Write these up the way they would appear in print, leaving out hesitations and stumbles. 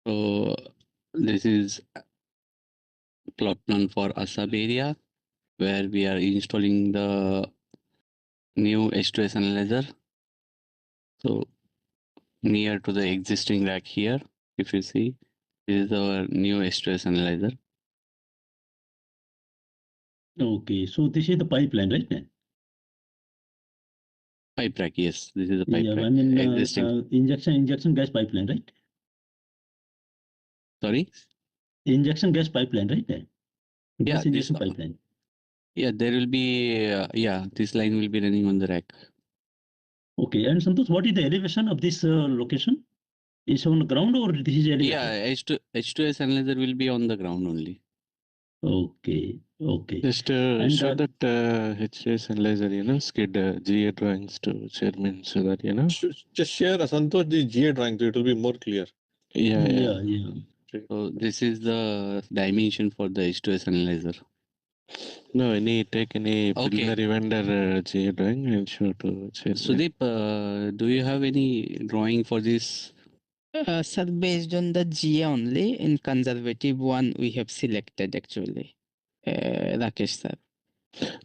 So this is plot plan for Asab area where we are installing the new H2S analyzer. So near to the existing rack here, if you see, this is our new H2S analyzer. Okay, so this is the pipeline, right? Pipe rack, yes, this is a pipe Yeah, rack. I mean Existing. injection gas pipeline, right? Sorry. Injection gas pipeline, right? Yeah, Gas this. injection pipeline. Yeah, there will be. Yeah, this line will be running on the rack. Okay, and Santosh, what is the elevation of this location? Is on the ground or this is elevated? Yeah, H2S analyzer will be on the ground only. Okay, okay. Just And show that HJS analyzer, skid GA drawings to chairman so that, Just share Santosh the GA drawing, so it will be more clear. yeah. So this is the dimension for the H2S analyzer. No, take any preliminary vendor GA drawing and show to chairman. Sudeep, do you have any drawing for this? Sir, based on the GA only, in conservative one we have selected actually, Rakesh sir.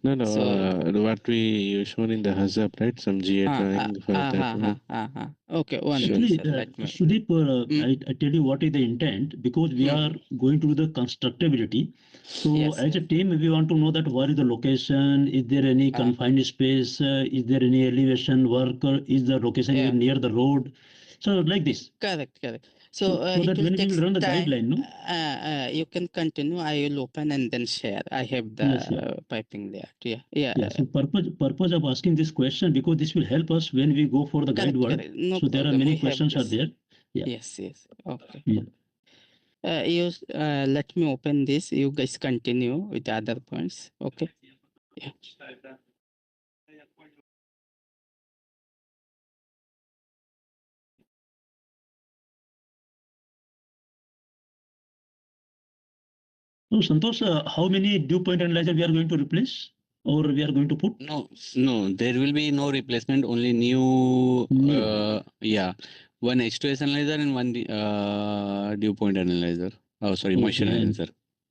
No, So- what we shown in the HAZAP, right? Some GA drawing for that one. Okay, one Actually, minute, sir. Let me. Sudeep, I tell you what is the intent, because we are going to do the constructability. So Yes, as a yes. team, we want to know that where is the location, is there any confined space, is there any elevation work, or is the location Yeah. near the road? So like this. Correct. So So that it will when we take will run the time. guideline, no? You can continue. I will open and then share. I have the Yes. piping there. Yeah. Yeah. So purpose of asking this question, because this will help us when we go for the guide work. Correct. No So there are problem. many We have questions are this. there. Yeah. Yes. Okay. Yeah. Let me open this. You guys continue with the other points. Okay. Yeah. So Santosh, how many dew point analyzer we are going to replace, or we are going to put? No, there will be no replacement. Only new. One H2S analyzer and one dew point analyzer. Oh, sorry, moisture analyzer.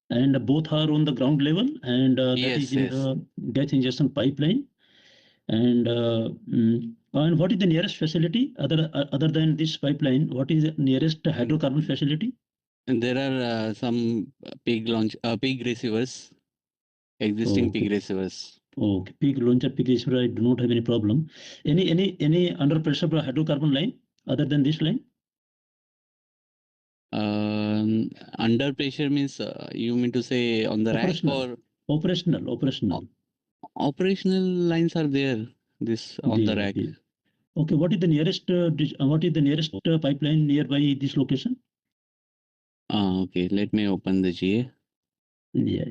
And both are on the ground level, and that is in the gas injection pipeline. And what is the nearest facility other than this pipeline? What is the nearest hydrocarbon facility? And there are some pig receivers, existing pig receivers. Okay, pig launcher, pig receiver, I do not have any problem. Any under pressure hydrocarbon line other than this line? Under pressure means you mean to say on the rack or operational? Operational lines are there. This on the rack. Okay, what is the nearest pipeline nearby this location? Okay, let me open the GA. Yeah.